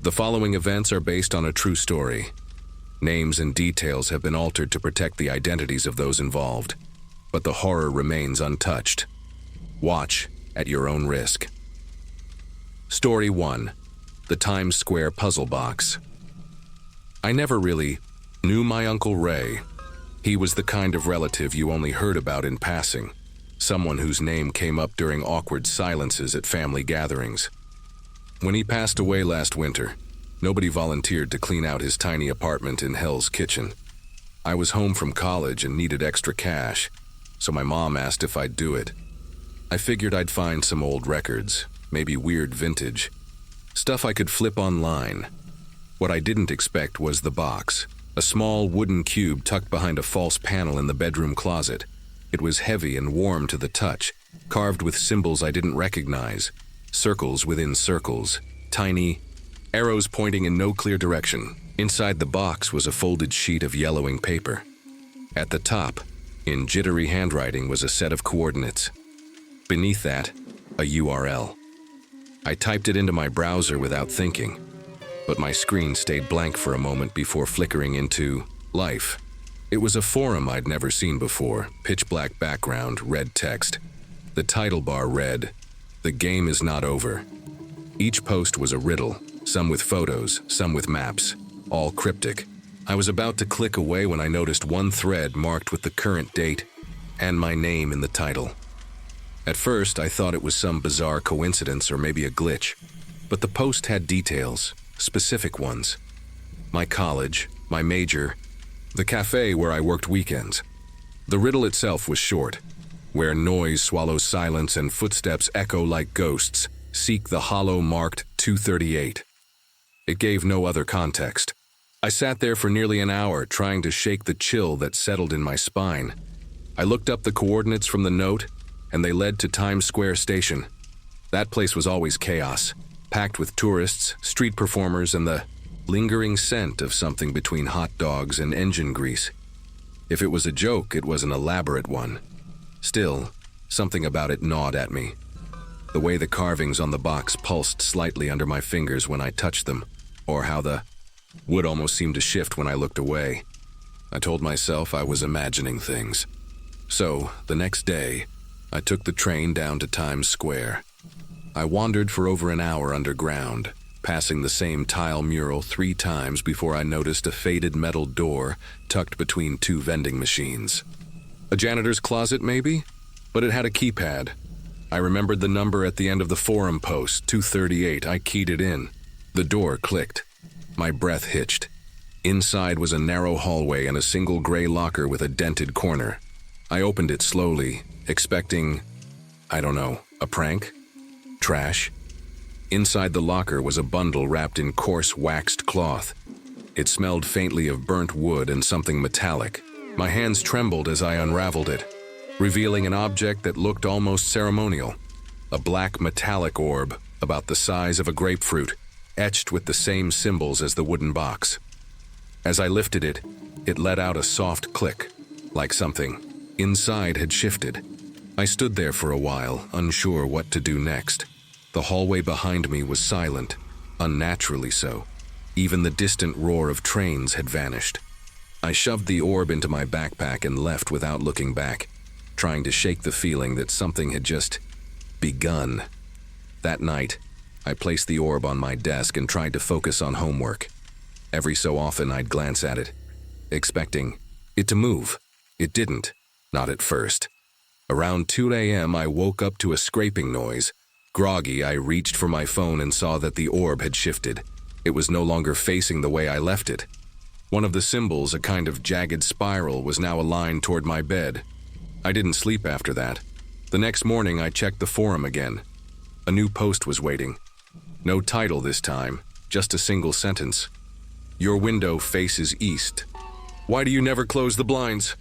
The following events are based on a true story. Names and details have been altered to protect the identities of those involved, but the horror remains untouched. Watch at your own risk. Story 1. The Times Square Puzzle Box. I never really knew my Uncle Ray. He was the kind of relative you only heard about in passing, someone whose name came up during awkward silences at family gatherings. When he passed away last winter, nobody volunteered to clean out his tiny apartment in Hell's Kitchen. I was home from college and needed extra cash, so my mom asked if I'd do it. I figured I'd find some old records, maybe weird vintage, stuff I could flip online. What I didn't expect was the box, a small wooden cube tucked behind a false panel in the bedroom closet. It was heavy and warm to the touch, carved with symbols I didn't recognize, circles within circles, tiny arrows pointing in no clear direction. Inside the box was a folded sheet of yellowing paper. At the top, in jittery handwriting, was a set of coordinates. Beneath that, a URL. I typed it into my browser without thinking, but my screen stayed blank for a moment before flickering into life. It was a forum I'd never seen before, pitch black background, red text. The title bar read, "The game is not over." Each post was a riddle, some with photos, some with maps, all cryptic. I was about to click away when I noticed one thread marked with the current date and my name in the title. At first, I thought it was some bizarre coincidence or maybe a glitch, but the post had details, specific ones. My college, my major, the cafe where I worked weekends. The riddle itself was short. Where noise swallows silence and footsteps echo like ghosts, seek the hollow marked 238. It gave no other context. I sat there for nearly an hour trying to shake the chill that settled in my spine. I looked up the coordinates from the note, and they led to Times Square Station. That place was always chaos, packed with tourists, street performers, and the lingering scent of something between hot dogs and engine grease. If it was a joke, it was an elaborate one. Still, something about it gnawed at me. The way the carvings on the box pulsed slightly under my fingers when I touched them, or how the wood almost seemed to shift when I looked away. I told myself I was imagining things. So, the next day, I took the train down to Times Square. I wandered for over an hour underground, passing the same tile mural 3 times before I noticed a faded metal door tucked between 2 vending machines. A janitor's closet, maybe? But it had a keypad. I remembered the number at the end of the forum post, 238. I keyed it in. The door clicked. My breath hitched. Inside was a narrow hallway and a single gray locker with a dented corner. I opened it slowly, expecting, I don't know, a prank? Trash? Inside the locker was a bundle wrapped in coarse waxed cloth. It smelled faintly of burnt wood and something metallic. My hands trembled as I unraveled it, revealing an object that looked almost ceremonial. A black metallic orb, about the size of a grapefruit, etched with the same symbols as the wooden box. As I lifted it, it let out a soft click, like something inside had shifted. I stood there for a while, unsure what to do next. The hallway behind me was silent, unnaturally so. Even the distant roar of trains had vanished. I shoved the orb into my backpack and left without looking back, trying to shake the feeling that something had just begun. That night, I placed the orb on my desk and tried to focus on homework. Every so often I'd glance at it, expecting it to move. It didn't, not at first. Around 2 a.m. I woke up to a scraping noise. Groggy, I reached for my phone and saw that the orb had shifted. It was no longer facing the way I left it. One of the symbols, a kind of jagged spiral, was now aligned toward my bed. I didn't sleep after that. The next morning I checked the forum again. A new post was waiting. No title this time, just a single sentence. Your window faces east. Why do you never close the blinds?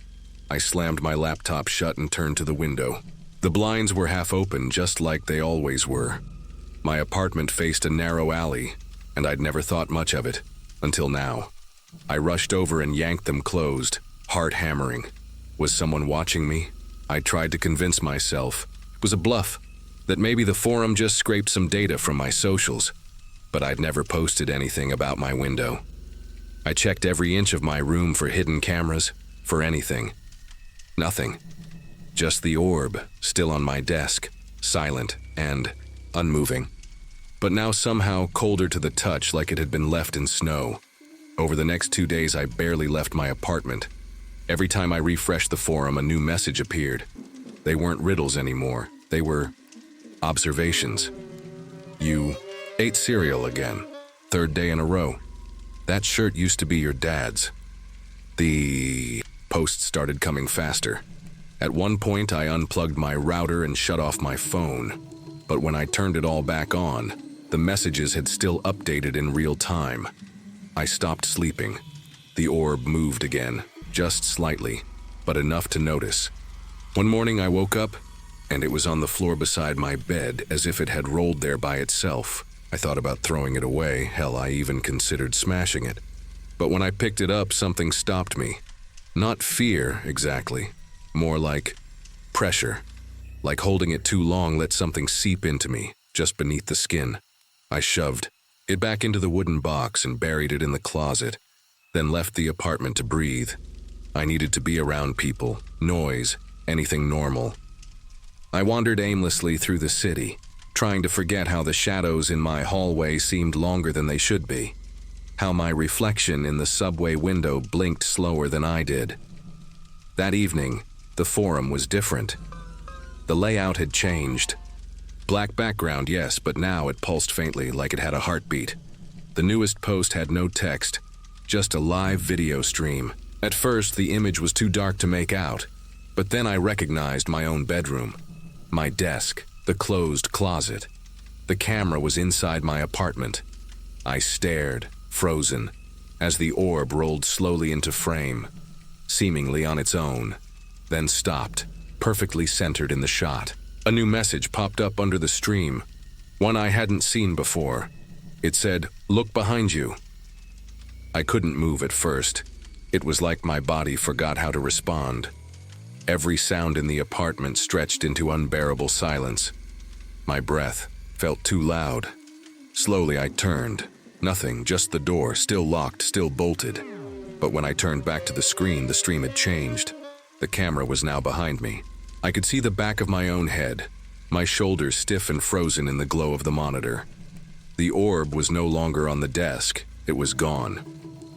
I slammed my laptop shut and turned to the window. The blinds were half open, just like they always were. My apartment faced a narrow alley, and I'd never thought much of it, until now. I rushed over and yanked them closed, heart hammering. Was someone watching me? I tried to convince myself it was a bluff, that maybe the forum just scraped some data from my socials. but I'd never posted anything about my window. I checked every inch of my room for hidden cameras, for anything. Nothing. Just the orb, still on my desk, silent and unmoving. But now somehow colder to the touch, like it had been left in snow. Over the next 2 days, I barely left my apartment. Every time I refreshed the forum, a new message appeared. They weren't riddles anymore. They were observations. You ate cereal again. 3rd day in a row. That shirt used to be your dad's. The posts started coming faster. At one point, I unplugged my router and shut off my phone. But when I turned it all back on, the messages had still updated in real time. I stopped sleeping. The orb moved again, just slightly, but enough to notice. One morning I woke up, and it was on the floor beside my bed, as if it had rolled there by itself. I thought about throwing it away. Hell, I even considered smashing it. But when I picked it up, something stopped me. Not fear, exactly. More like pressure. Like holding it too long let something seep into me, just beneath the skin. I shoved it back into the wooden box and buried it in the closet, then left the apartment to breathe. I needed to be around people, noise, anything normal. I wandered aimlessly through the city, trying to forget how the shadows in my hallway seemed longer than they should be, how my reflection in the subway window blinked slower than I did. That evening, the forum was different. The layout had changed. Black background, yes, but now it pulsed faintly, like it had a heartbeat. The newest post had no text, just a live video stream. At first, the image was too dark to make out, but then I recognized my own bedroom, my desk, the closed closet. The camera was inside my apartment. I stared, frozen, as the orb rolled slowly into frame, seemingly on its own, then stopped, perfectly centered in the shot. A new message popped up under the stream, one I hadn't seen before. It said, "Look behind you." I couldn't move at first. It was like my body forgot how to respond. Every sound in the apartment stretched into unbearable silence. My breath felt too loud. Slowly I turned. Nothing, just the door, still locked, still bolted. But when I turned back to the screen, the stream had changed. The camera was now behind me. I could see the back of my own head, my shoulders stiff and frozen in the glow of the monitor. The orb was no longer on the desk. It was gone.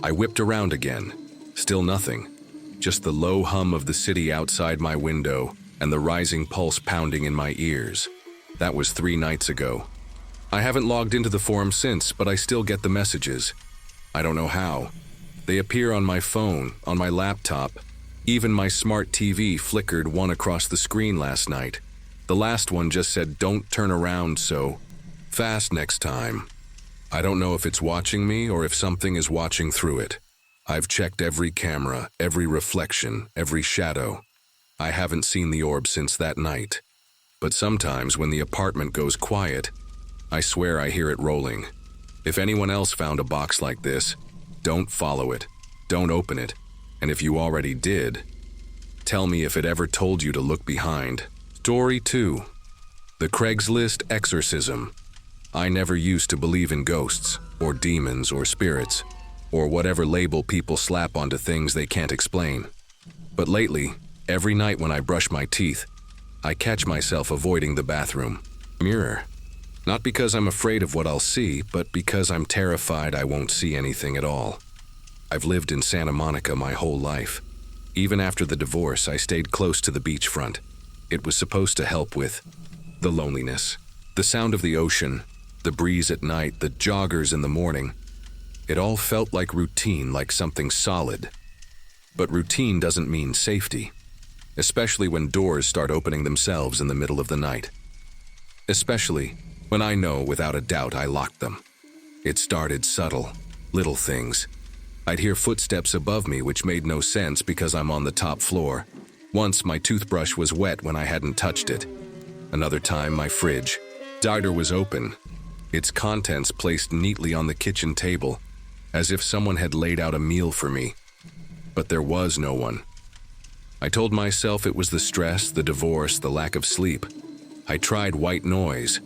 I whipped around again. Still nothing. Just the low hum of the city outside my window and the rising pulse pounding in my ears. That was 3 nights ago. I haven't logged into the forum since, but I still get the messages. I don't know how. They appear on my phone, on my laptop. Even my smart TV flickered one across the screen last night. The last one just said, "Don't turn around so fast next time." I don't know if it's watching me or if something is watching through it. I've checked every camera, every reflection, every shadow. I haven't seen the orb since that night. But sometimes when the apartment goes quiet, I swear I hear it rolling. If anyone else found a box like this, don't follow it. Don't open it. And if you already did, tell me if it ever told you to look behind. Story 2. The Craigslist Exorcism. I never used to believe in ghosts, or demons, or spirits, or whatever label people slap onto things they can't explain. But lately, every night when I brush my teeth, I catch myself avoiding the bathroom mirror. Not because I'm afraid of what I'll see, but because I'm terrified I won't see anything at all. I've lived in Santa Monica my whole life. Even after the divorce, I stayed close to the beachfront. It was supposed to help with the loneliness, the sound of the ocean, the breeze at night, the joggers in the morning. It all felt like routine, like something solid. But routine doesn't mean safety, especially when doors start opening themselves in the middle of the night. Especially when I know without a doubt I locked them. It started subtle, little things. I'd hear footsteps above me, which made no sense because I'm on the top floor. Once my toothbrush was wet when I hadn't touched it. Another time my fridge door was open, its contents placed neatly on the kitchen table, as if someone had laid out a meal for me. But there was no one. I told myself it was the stress, the divorce, the lack of sleep. I tried white noise.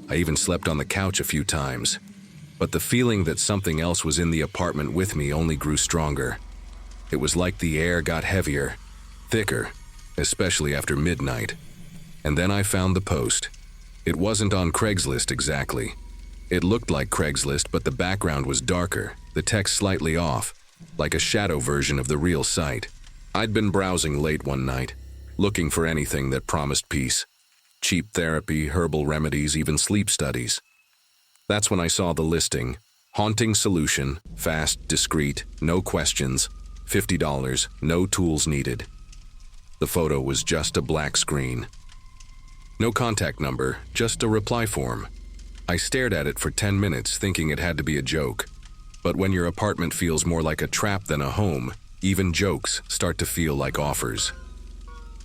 I even slept on the couch a few times. But the feeling that something else was in the apartment with me only grew stronger. It was like the air got heavier, thicker, especially after midnight. And then I found the post. It wasn't on Craigslist exactly. It looked like Craigslist, but the background was darker, the text slightly off, like a shadow version of the real site. I'd been browsing late one night, looking for anything that promised peace. Cheap therapy, herbal remedies, even sleep studies. That's when I saw the listing. Haunting solution, fast, discreet, no questions, $50, no tools needed. The photo was just a black screen. No contact number, just a reply form. I stared at it for 10 minutes thinking it had to be a joke. But when your apartment feels more like a trap than a home, even jokes start to feel like offers.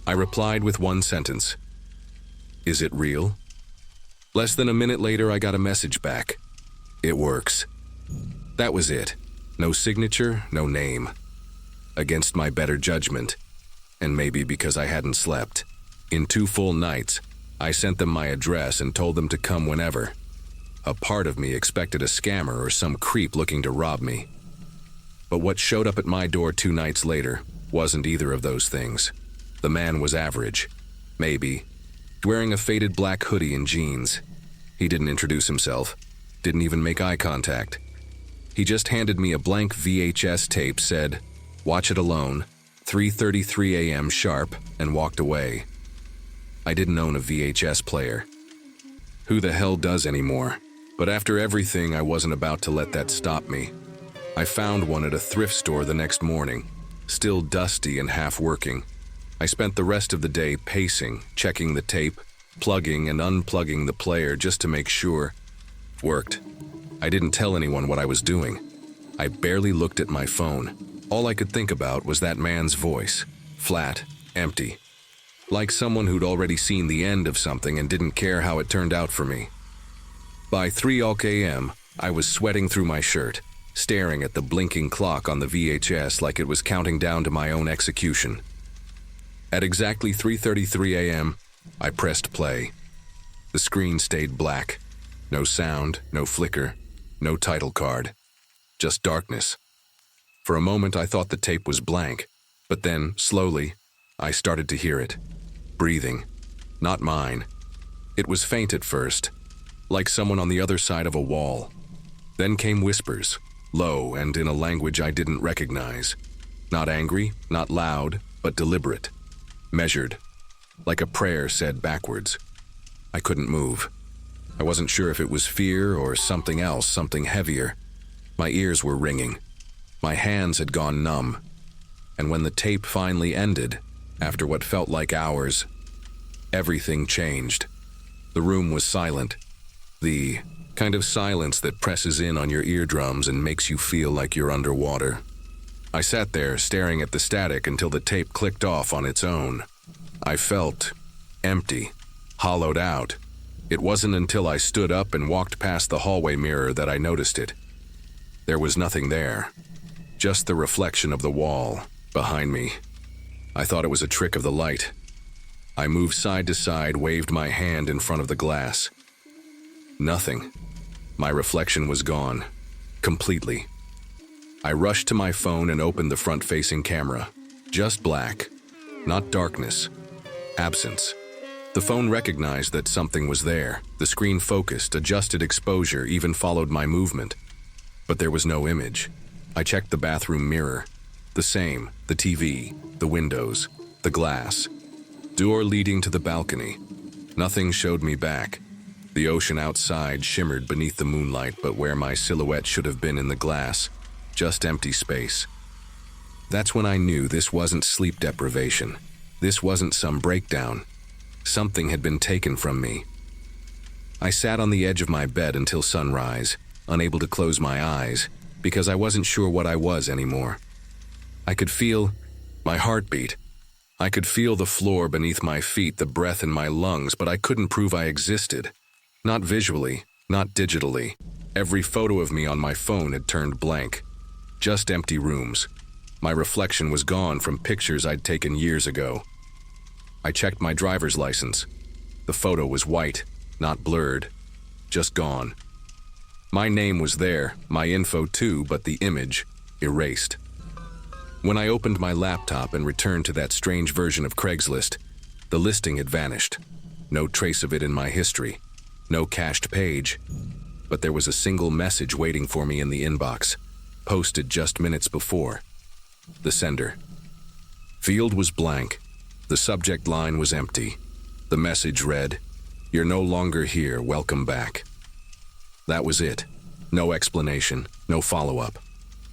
I replied with one sentence. Is it real? Less than a minute later, I got a message back. It works. That was it. No signature, no name. Against my better judgment, and maybe because I hadn't slept. In 2 full nights, I sent them my address and told them to come whenever. A part of me expected a scammer or some creep looking to rob me. But what showed up at my door 2 nights later wasn't either of those things. The man was average, maybe, wearing a faded black hoodie and jeans. He didn't introduce himself, didn't even make eye contact. He just handed me a blank VHS tape, said, "Watch it alone, 3:33 a.m. sharp," and walked away. I didn't own a VHS player. Who the hell does anymore? But after everything, I wasn't about to let that stop me. I found one at a thrift store the next morning, still dusty and half working. I spent the rest of the day pacing, checking the tape, plugging and unplugging the player just to make sure. Worked. I didn't tell anyone what I was doing. I barely looked at my phone. All I could think about was that man's voice. Flat, empty. Like someone who'd already seen the end of something and didn't care how it turned out for me. By 3 a.m., I was sweating through my shirt, staring at the blinking clock on the VHS like it was counting down to my own execution. At exactly 3:33 a.m., I pressed play. The screen stayed black. No sound, no flicker, no title card. Just darkness. For a moment, I thought the tape was blank, but then, slowly, I started to hear it. Breathing. Not mine. It was faint at first, like someone on the other side of a wall. Then came whispers, low and in a language I didn't recognize. Not angry, not loud, but deliberate. Measured. Like a prayer said backwards. I couldn't move. I wasn't sure if it was fear or something else, something heavier. My ears were ringing. My hands had gone numb. And when the tape finally ended, after what felt like hours, everything changed. The room was silent. The kind of silence that presses in on your eardrums and makes you feel like you're underwater. I sat there staring at the static until the tape clicked off on its own. I felt empty, hollowed out. It wasn't until I stood up and walked past the hallway mirror that I noticed it. There was nothing there, just the reflection of the wall behind me. I thought it was a trick of the light. I moved side to side, waved my hand in front of the glass. Nothing. My reflection was gone. Completely. I rushed to my phone and opened the front-facing camera. Just black. Not darkness. Absence. The phone recognized that something was there. The screen focused, adjusted exposure, even followed my movement. But there was no image. I checked the bathroom mirror. The same. The TV. The windows. The glass. Door leading to the balcony. Nothing showed me back. The ocean outside shimmered beneath the moonlight, but where my silhouette should have been in the glass, just empty space. That's when I knew this wasn't sleep deprivation. This wasn't some breakdown. Something had been taken from me. I sat on the edge of my bed until sunrise, unable to close my eyes, because I wasn't sure what I was anymore. I could feel my heartbeat. I could feel the floor beneath my feet, the breath in my lungs, but I couldn't prove I existed. Not visually, not digitally. Every photo of me on my phone had turned blank. Just empty rooms. My reflection was gone from pictures I'd taken years ago. I checked my driver's license. The photo was white, not blurred, just gone. My name was there, my info too, but the image, erased. When I opened my laptop and returned to that strange version of Craigslist, the listing had vanished. No trace of it in my history, no cached page, but there was a single message waiting for me in the inbox, posted just minutes before. The sender. Field was blank. The subject line was empty. The message read, "You're no longer here, welcome back." That was it. No explanation, no follow-up.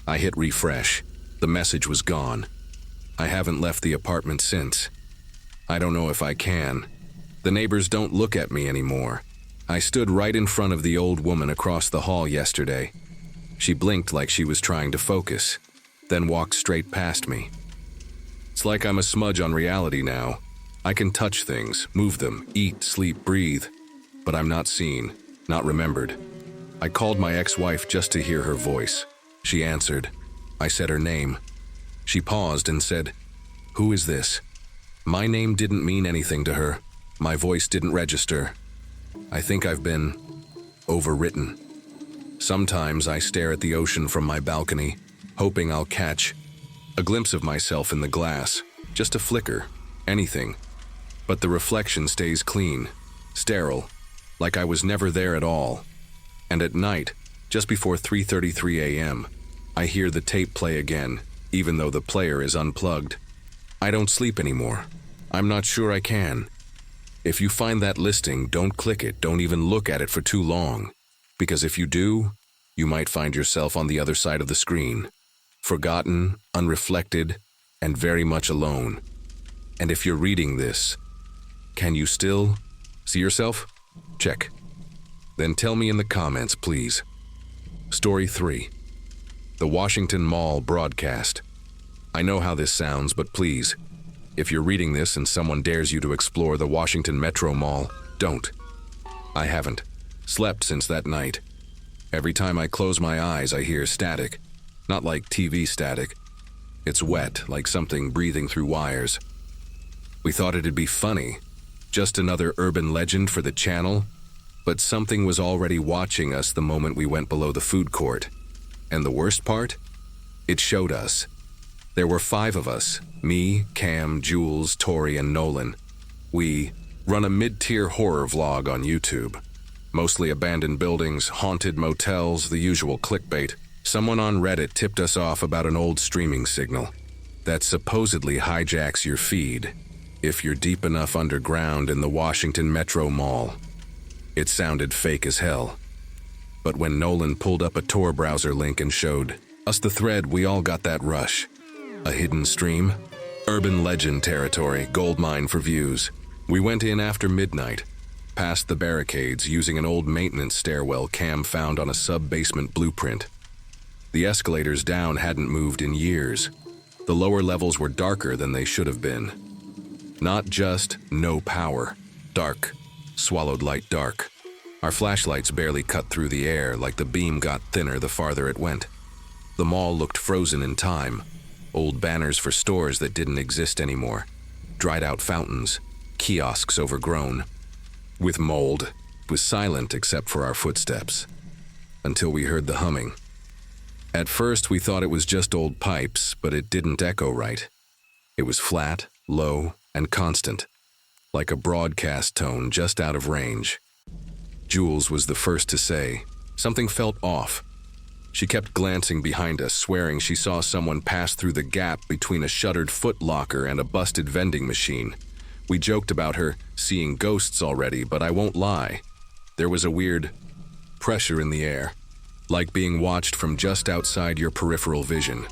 I hit refresh. The message was gone. I haven't left the apartment since. I don't know if I can. The neighbors don't look at me anymore. I stood right in front of the old woman across the hall yesterday. She blinked like she was trying to focus, then walked straight past me. It's like I'm a smudge on reality now. I can touch things, move them, eat, sleep, breathe, but I'm not seen, not remembered. I called my ex-wife just to hear her voice. She answered. I said her name. She paused and said, "Who is this?" My name didn't mean anything to her. My voice didn't register. I think I've been overwritten. Sometimes I stare at the ocean from my balcony, hoping I'll catch a glimpse of myself in the glass, just a flicker, anything. But the reflection stays clean, sterile, like I was never there at all. And at night, just before 3:33 a.m., I hear the tape play again, even though the player is unplugged. I don't sleep anymore. I'm not sure I can. If you find that listing, don't click it, don't even look at it for too long. Because if you do, you might find yourself on the other side of the screen. Forgotten, unreflected, and very much alone. And if you're reading this, can you still see yourself? Check. Then tell me in the comments, please. Story 3. The Washington Mall broadcast. I know how this sounds, but please, if you're reading this and someone dares you to explore the Washington Metro Mall, don't. I haven't slept since that night. Every time I close my eyes, I hear static. Not like TV static. It's wet, like something breathing through wires. We thought it'd be funny. Just another urban legend for the channel. But something was already watching us the moment we went below the food court. And the worst part? It showed us. There were 5 of us, me, Cam, Jules, Tori, and Nolan. We run a mid-tier horror vlog on YouTube. Mostly abandoned buildings, haunted motels, the usual clickbait. Someone on Reddit tipped us off about an old streaming signal that supposedly hijacks your feed if you're deep enough underground in the Washington Metro Mall. It sounded fake as hell. But when Nolan pulled up a Tor browser link and showed us the thread, we all got that rush. A hidden stream? Urban legend territory, goldmine for views. We went in after midnight, past the barricades using an old maintenance stairwell Cam found on a sub-basement blueprint. The escalators down hadn't moved in years. The lower levels were darker than they should have been. Not just no power, dark, swallowed light dark. Our flashlights barely cut through the air, like the beam got thinner the farther it went. The mall looked frozen in time. Old banners for stores that didn't exist anymore. Dried out fountains, kiosks overgrown. With mold, it was silent except for our footsteps. Until we heard the humming. At first we thought it was just old pipes, but it didn't echo right. It was flat, low, and constant. Like a broadcast tone just out of range. Jules was the first to say, something felt off. She kept glancing behind us, swearing she saw someone pass through the gap between a shuttered Foot Locker and a busted vending machine. We joked about her seeing ghosts already, but I won't lie. There was a weird pressure in the air, like being watched from just outside your peripheral vision.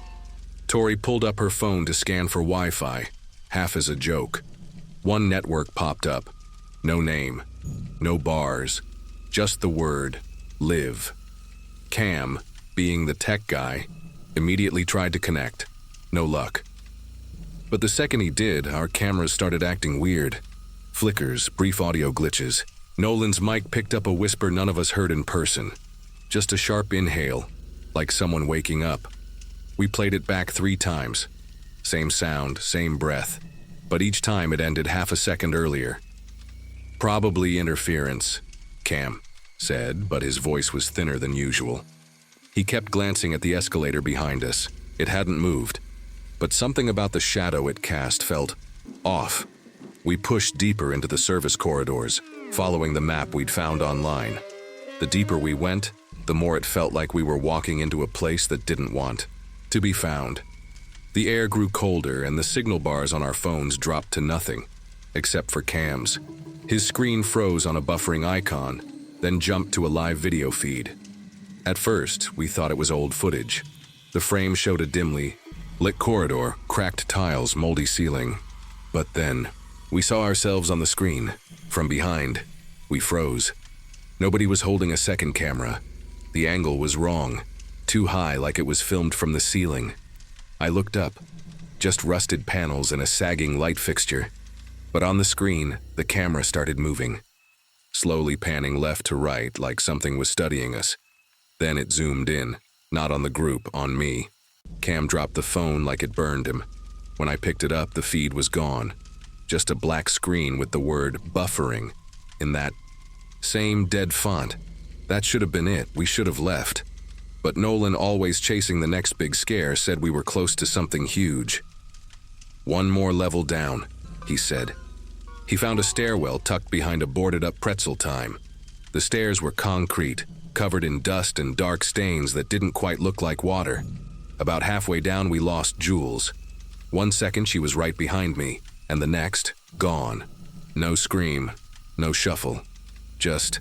Tori pulled up her phone to scan for Wi-Fi, half as a joke. One network popped up. No name, no bars, just the word, live. Cam, being the tech guy, immediately tried to connect. No luck. But the second he did, our cameras started acting weird. Flickers, brief audio glitches. Nolan's mic picked up a whisper none of us heard in person. Just a sharp inhale, like someone waking up. We played it back 3 times. Same sound, same breath. But each time it ended half a second earlier. Probably interference. Cam. said, but his voice was thinner than usual. He kept glancing at the escalator behind us. It hadn't moved, but something about the shadow it cast felt off. We pushed deeper into the service corridors, following the map we'd found online. The deeper we went, the more it felt like we were walking into a place that didn't want to be found. The air grew colder and the signal bars on our phones dropped to nothing, except for Cam's. His screen froze on a buffering icon, then jumped to a live video feed. At first, we thought it was old footage. The frame showed a dimly lit corridor, cracked tiles, moldy ceiling. But then, we saw ourselves on the screen. From behind, we froze. Nobody was holding a second camera. The angle was wrong, too high like it was filmed from the ceiling. I looked up, just rusted panels and a sagging light fixture. But on the screen, the camera started moving, slowly panning left to right like something was studying us. Then it zoomed in, not on the group, on me. Cam dropped the phone like it burned him. When I picked it up, the feed was gone. Just a black screen with the word buffering in that same dead font. That should have been it. We should have left. But Nolan, always chasing the next big scare, said we were close to something huge. "One more level down," he said. He found a stairwell tucked behind a boarded-up pretzel time. The stairs were concrete, covered in dust and dark stains that didn't quite look like water. About halfway down, we lost Jules. 1 second she was right behind me, and the next, gone. No scream, no shuffle, just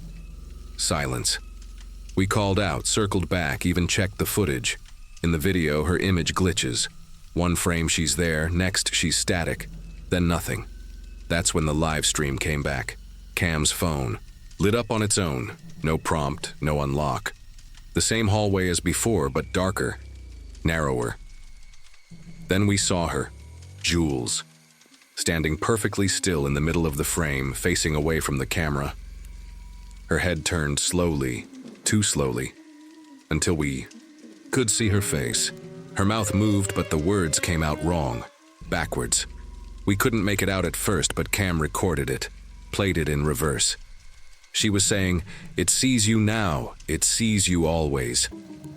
silence. We called out, circled back, even checked the footage. In the video, her image glitches. One frame she's there, next she's static, then nothing. That's when the live stream came back. Cam's phone, lit up on its own, no prompt, no unlock. The same hallway as before, but darker, narrower. Then we saw her, Jules, standing perfectly still in the middle of the frame, facing away from the camera. Her head turned slowly, too slowly, until we could see her face. Her mouth moved, but the words came out wrong, backwards. We couldn't make it out at first, but Cam recorded it, played it in reverse. She was saying, "It sees you now, it sees you always."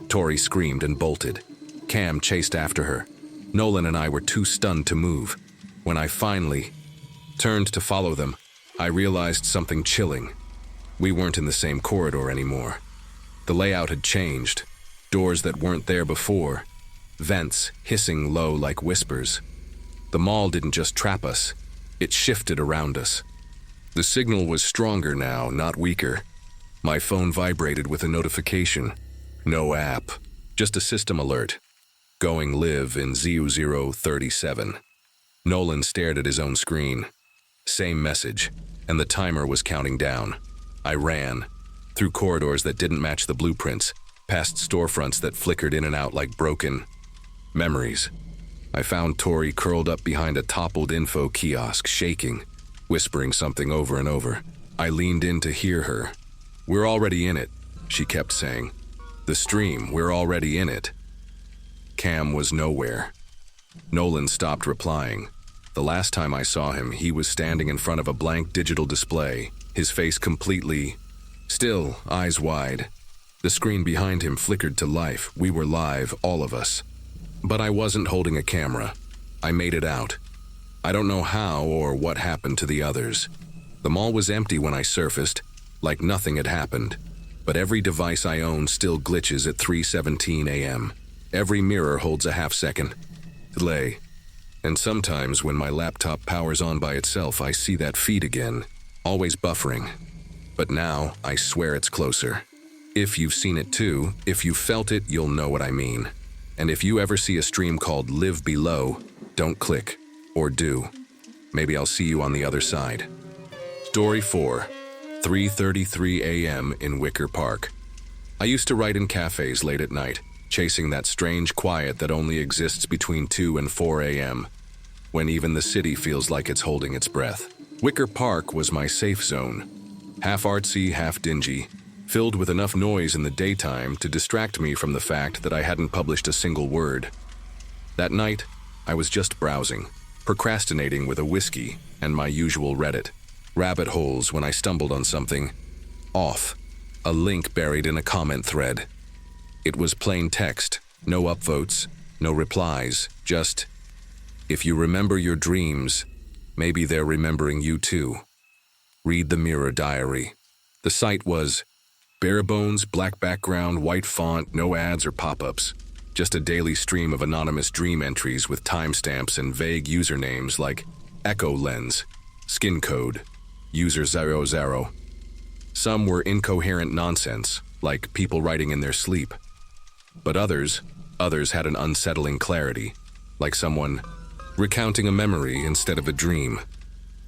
Tori screamed and bolted. Cam chased after her. Nolan and I were too stunned to move. When I finally turned to follow them, I realized something chilling. We weren't in the same corridor anymore. The layout had changed. Doors that weren't there before. Vents hissing low like whispers. The mall didn't just trap us, it shifted around us. The signal was stronger now, not weaker. My phone vibrated with a notification. No app, just a system alert. Going live in 0037. Nolan stared at his own screen. Same message, and the timer was counting down. I ran, through corridors that didn't match the blueprints, past storefronts that flickered in and out like broken memories. I found Tori curled up behind a toppled info kiosk, shaking, whispering something over and over. I leaned in to hear her. "We're already in it," she kept saying. "The stream, we're already in it." Cam was nowhere. Nolan stopped replying. The last time I saw him, he was standing in front of a blank digital display, his face completely still, eyes wide. The screen behind him flickered to life. We were live, all of us. But I wasn't holding a camera. I made it out. I don't know how or what happened to the others. The mall was empty when I surfaced, like nothing had happened. But every device I own still glitches at 3:17 a.m. Every mirror holds a half-second delay. And sometimes when my laptop powers on by itself, I see that feed again, always buffering. But now, I swear it's closer. If you've seen it too, if you felt it, you'll know what I mean. And if you ever see a stream called Live Below, don't click. Or do. Maybe I'll see you on the other side. Story 4, 3:33 a.m. in Wicker Park. I used to write in cafes late at night, chasing that strange quiet that only exists between 2 and 4 a.m., when even the city feels like it's holding its breath. Wicker Park was my safe zone. Half artsy, half dingy, filled with enough noise in the daytime to distract me from the fact that I hadn't published a single word. That night, I was just browsing, procrastinating with a whiskey and my usual Reddit rabbit holes when I stumbled on something off. a link buried in a comment thread. It was plain text, no upvotes, no replies, just, "If you remember your dreams, maybe they're remembering you too. Read the Mirror Diary." The site was bare bones, black background, white font, no ads or pop-ups. Just a daily stream of anonymous dream entries with timestamps and vague usernames like Echo Lens, Skin Code, User 00. Some were incoherent nonsense, like people writing in their sleep. But others had an unsettling clarity, like someone recounting a memory instead of a dream.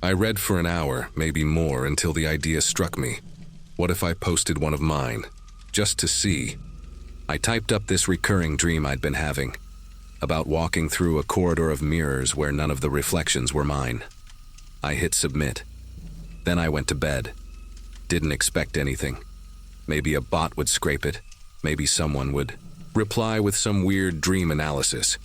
I read for an hour, maybe more, until the idea struck me. What if I posted one of mine, just to see? I typed up this recurring dream I'd been having, about walking through a corridor of mirrors where none of the reflections were mine. I hit submit. Then I went to bed. Didn't expect anything. Maybe a bot would scrape it. Maybe someone would reply with some weird dream analysis.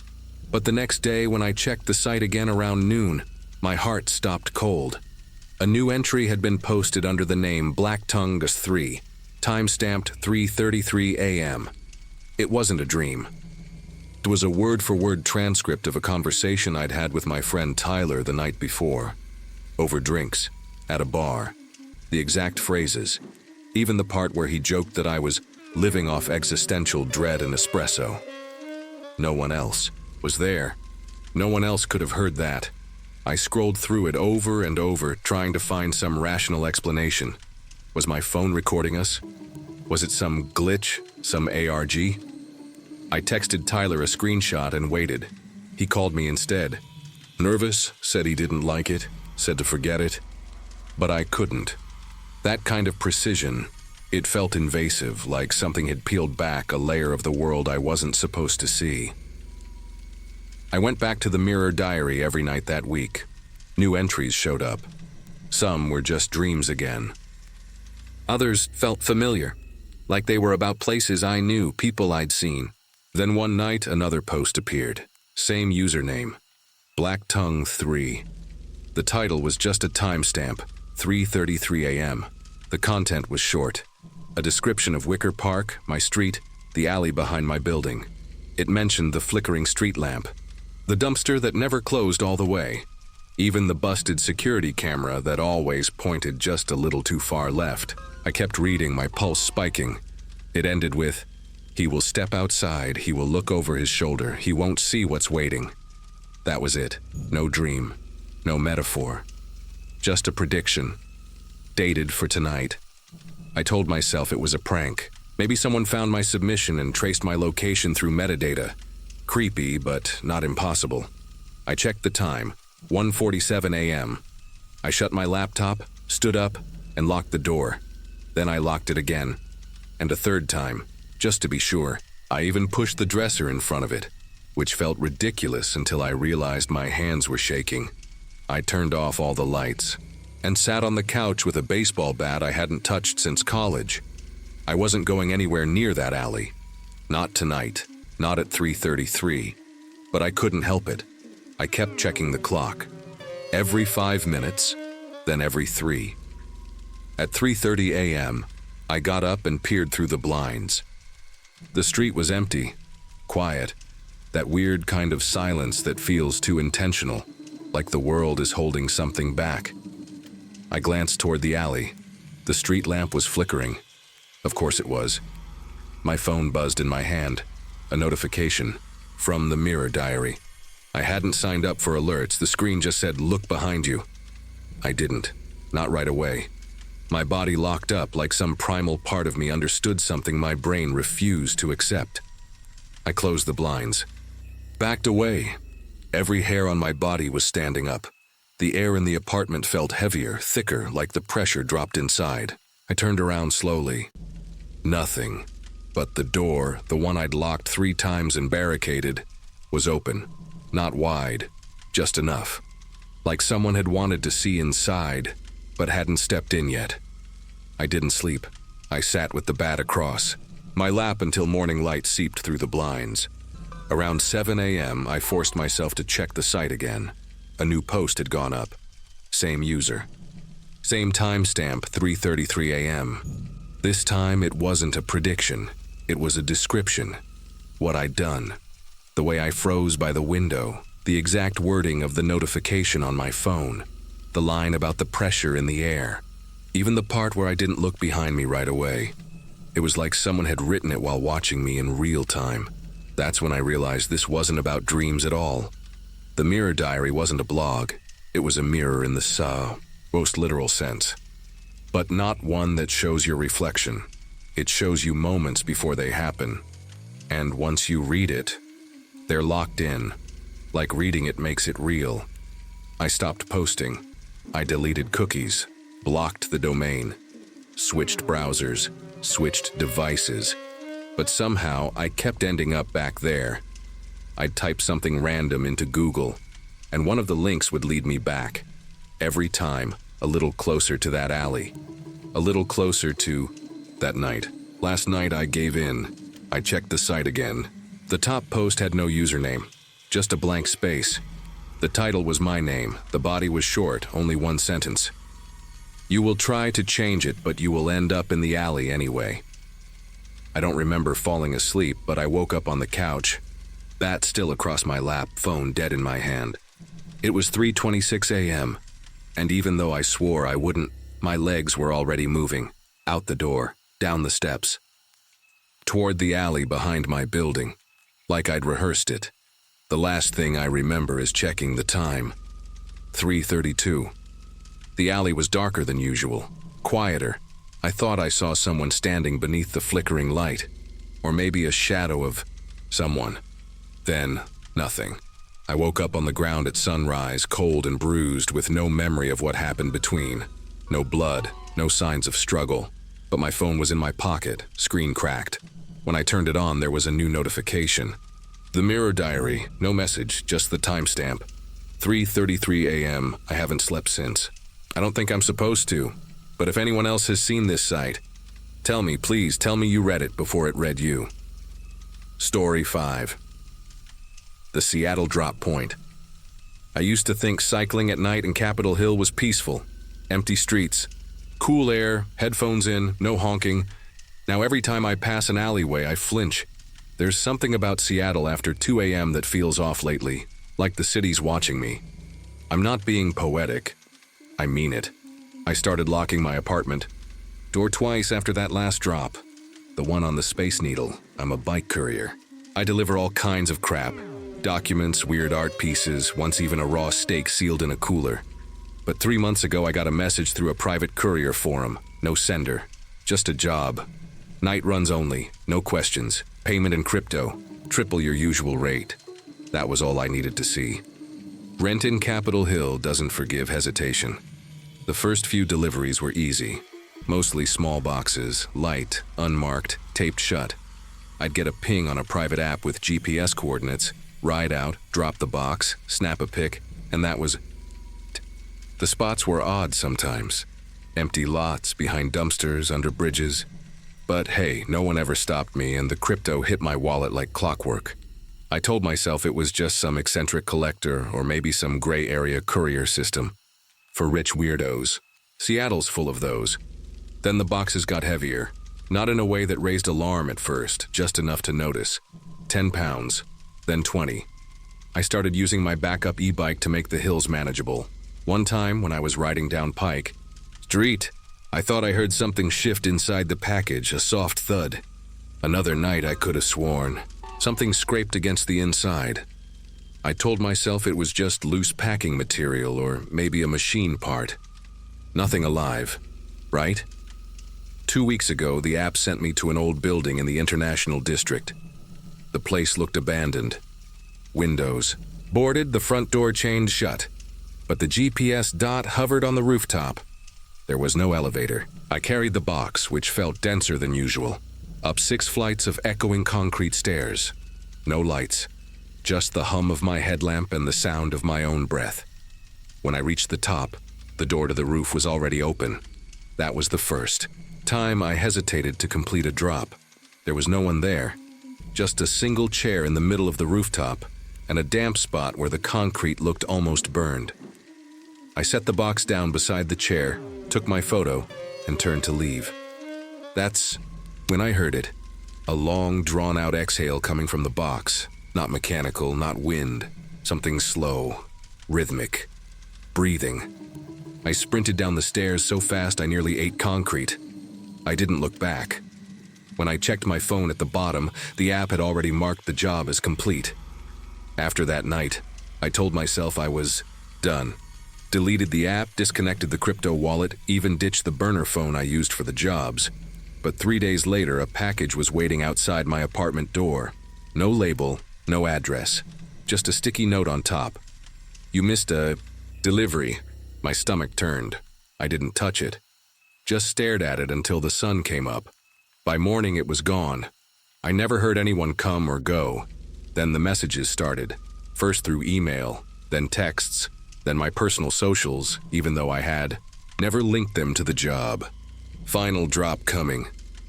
But the next day, when I checked the site again around noon, my heart stopped cold. A new entry had been posted under the name Blacktongus3, time-stamped 3:33 a.m. It wasn't a dream. It was a word-for-word transcript of a conversation I'd had with my friend Tyler the night before. Over drinks, at a bar. The exact phrases, even the part where he joked that I was living off existential dread and espresso. No one else was there. No one else could have heard that. I scrolled through it over and over, trying to find some rational explanation. Was my phone recording us? Was it some glitch, some ARG? I texted Tyler a screenshot and waited. He called me instead. Nervous, said he didn't like it, said to forget it. But I couldn't. That kind of precision, it felt invasive, like something had peeled back a layer of the world I wasn't supposed to see. I went back to the Mirror Diary every night that week. New entries showed up. Some were just dreams again. Others felt familiar, like they were about places I knew, people I'd seen. Then one night, another post appeared. Same username, Blacktongue3. The title was just a timestamp, 3:33 a.m. The content was short. A description of Wicker Park, my street, the alley behind my building. It mentioned the flickering street lamp, the dumpster that never closed all the way, even the busted security camera that always pointed just a little too far left. I kept reading, my pulse spiking. It ended with, "He will step outside, he will look over his shoulder, he won't see what's waiting." That was it. No dream, no metaphor. Just a prediction. Dated for tonight. I told myself it was a prank. Maybe someone found my submission and traced my location through metadata. Creepy, but not impossible. I checked the time, 1:47 a.m. I shut my laptop, stood up, and locked the door. Then I locked it again. And a third time, just to be sure. I even pushed the dresser in front of it, which felt ridiculous until I realized my hands were shaking. I turned off all the lights and sat on the couch with a baseball bat I hadn't touched since college. I wasn't going anywhere near that alley. Not tonight, not at 3:33, but I couldn't help it. I kept checking the clock. Every 5 minutes, then every 3. At 3:30 a.m., I got up and peered through the blinds. The street was empty, quiet, that weird kind of silence that feels too intentional, like the world is holding something back. I glanced toward the alley. The street lamp was flickering. Of course it was. My phone buzzed in my hand. A notification from the Mirror Diary. I hadn't signed up for alerts. The screen just said, "Look behind you." I didn't. Not right away. My body locked up like some primal part of me understood something my brain refused to accept. I closed the blinds. Backed away. Every hair on my body was standing up. The air in the apartment felt heavier, thicker, like the pressure dropped inside. I turned around slowly. Nothing. But the door, the one I'd locked 3 times and barricaded, was open. Not wide, just enough. Like someone had wanted to see inside, but hadn't stepped in yet. I didn't sleep. I sat with the bat across my lap until morning light seeped through the blinds. Around 7 a.m., I forced myself to check the site again. A new post had gone up. Same user. Same timestamp, 3:33 a.m. This time it wasn't a prediction, it was a description. What I'd done. The way I froze by the window, the exact wording of the notification on my phone, the line about the pressure in the air, even the part where I didn't look behind me right away. It was like someone had written it while watching me in real time. That's when I realized this wasn't about dreams at all. The mirror diary wasn't a blog. It was a mirror in the most literal sense. But not one that shows your reflection. It shows you moments before they happen. And once you read it, they're locked in. Like reading it makes it real. I stopped posting. I deleted cookies, blocked the domain, switched browsers, switched devices. But somehow I kept ending up back there. I'd type something random into Google, and one of the links would lead me back. Every time, a little closer to that alley. A little closer to that night. Last night I gave in. I checked the site again. The top post had no username, just a blank space. The title was my name. The body was short, only one sentence. You will try to change it, but you will end up in the alley anyway. I don't remember falling asleep, but I woke up on the couch. Bat still across my lap, phone dead in my hand. It was 3:26 a.m., and even though I swore I wouldn't, my legs were already moving. Out the door, down the steps. Toward the alley behind my building, like I'd rehearsed it. The last thing I remember is checking the time. 3:32. The alley was darker than usual, quieter. I thought I saw someone standing beneath the flickering light, or maybe a shadow of someone. Then, nothing. I woke up on the ground at sunrise, cold and bruised, with no memory of what happened between. No blood, no signs of struggle. But my phone was in my pocket, screen cracked. When I turned it on, there was a new notification. The mirror diary, no message, just the timestamp. 3:33 a.m., I haven't slept since. I don't think I'm supposed to, but if anyone else has seen this site, tell me, please, tell me you read it before it read you. Story 5. The Seattle Drop Point. I used to think cycling at night in Capitol Hill was peaceful. Empty streets, cool air, headphones in, no honking. Now every time I pass an alleyway, I flinch. There's something about Seattle after 2 a.m. that feels off lately, like the city's watching me. I'm not being poetic. I mean it. I started locking my apartment. Door twice after that last drop. The one on the Space Needle. I'm a bike courier. I deliver all kinds of crap. Documents, weird art pieces, once even a raw steak sealed in a cooler. But 3 months ago, I got a message through a private courier forum. No sender. Just a job. Night runs only. No questions. Payment in crypto. Triple your usual rate. That was all I needed to see. Rent in Capitol Hill doesn't forgive hesitation. The first few deliveries were easy. Mostly small boxes, light, unmarked, taped shut. I'd get a ping on a private app with GPS coordinates, ride out, drop the box, snap a pic, and that was it. The spots were odd sometimes. Empty lots, behind dumpsters, under bridges. But hey, no one ever stopped me, and the crypto hit my wallet like clockwork. I told myself it was just some eccentric collector or maybe some gray area courier system. For rich weirdos. Seattle's full of those. Then the boxes got heavier. Not in a way that raised alarm at first, just enough to notice. 10 pounds, then 20. I started using my backup e-bike to make the hills manageable. One time, when I was riding down Pike Street, I thought I heard something shift inside the package, a soft thud. Another night I could have sworn. Something scraped against the inside. I told myself it was just loose packing material or maybe a machine part. Nothing alive, right? 2 weeks ago, the app sent me to an old building in the International District. The place looked abandoned. Windows. Boarded, the front door chained shut. But the GPS dot hovered on the rooftop. There was no elevator. I carried the box, which felt denser than usual, up 6 flights of echoing concrete stairs. No lights. Just the hum of my headlamp and the sound of my own breath. When I reached the top, the door to the roof was already open. That was the first time I hesitated to complete a drop. There was no one there. Just a single chair in the middle of the rooftop and a damp spot where the concrete looked almost burned. I set the box down beside the chair, took my photo, and turned to leave. That's when I heard it. A long, drawn-out exhale coming from the box. Not mechanical, not wind. Something slow, rhythmic, breathing. I sprinted down the stairs so fast I nearly ate concrete. I didn't look back. When I checked my phone at the bottom, the app had already marked the job as complete. After that night, I told myself I was done. Deleted the app, disconnected the crypto wallet, even ditched the burner phone I used for the jobs. But 3 days later, a package was waiting outside my apartment door. No label, no address, just a sticky note on top. You missed a delivery. My stomach turned. I didn't touch it. Just stared at it until the sun came up. By morning, it was gone. I never heard anyone come or go. Then the messages started. First through email, then texts, then my personal socials, even though I had never linked them to the job. Final drop coming.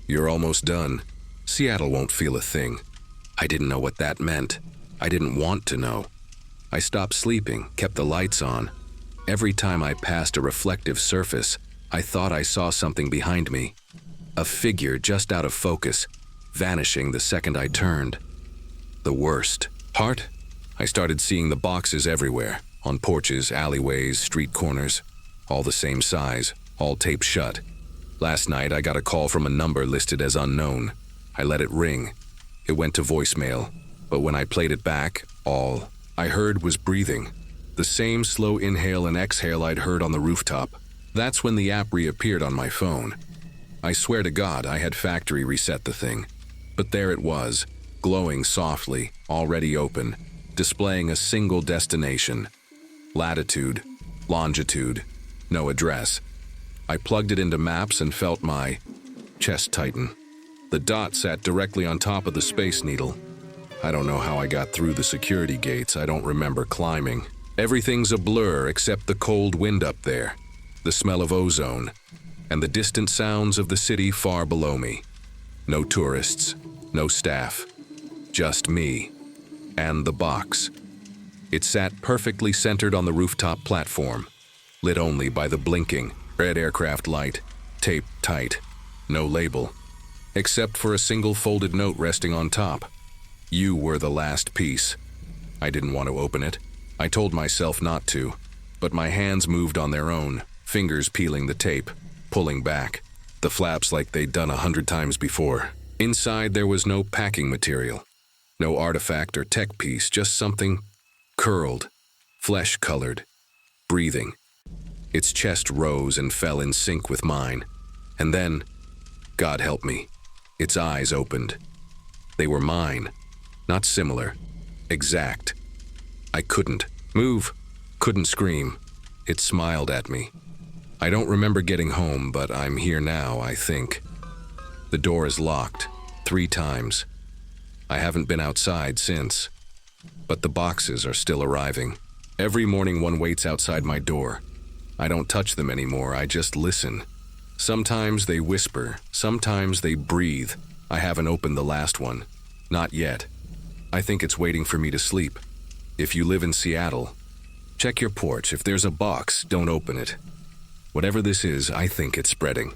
You're almost done. Seattle won't feel a thing. I didn't know what that meant. I didn't want to know. I stopped sleeping, kept the lights on. Every time I passed a reflective surface, I thought I saw something behind me. A figure just out of focus, vanishing the second I turned. The worst part? I started seeing the boxes everywhere, on porches, alleyways, street corners, all the same size, all taped shut. Last night, I got a call from a number listed as unknown. I let it ring. It went to voicemail, but when I played it back, all I heard was breathing. The same slow inhale and exhale I'd heard on the rooftop. That's when the app reappeared on my phone. I swear to God I had factory reset the thing. But there it was, glowing softly, already open, displaying a single destination. Latitude, longitude, no address. I plugged it into maps and felt my chest tighten. The dot sat directly on top of the Space Needle. I don't know how I got through the security gates. I don't remember climbing. Everything's a blur except the cold wind up there, the smell of ozone, and the distant sounds of the city far below me. No tourists, no staff, just me and the box. It sat perfectly centered on the rooftop platform, lit only by the blinking red aircraft light, taped tight, no label, except for a single folded note resting on top. You were the last piece. I didn't want to open it. I told myself not to, but my hands moved on their own, fingers peeling the tape, pulling back, the flaps like they'd done 100 times before. Inside there was no packing material, no artifact or tech piece, just something curled, flesh-colored, breathing. Its chest rose and fell in sync with mine. And then, God help me, its eyes opened. They were mine, not similar, exact. I couldn't move, couldn't scream. It smiled at me. I don't remember getting home, but I'm here now, I think. The door is locked, 3 times. I haven't been outside since. But the boxes are still arriving. Every morning one waits outside my door. I don't touch them anymore, I just listen. Sometimes they whisper, sometimes they breathe. I haven't opened the last one. Not yet. I think it's waiting for me to sleep. If you live in Seattle, check your porch. If there's a box, don't open it. Whatever this is, I think it's spreading.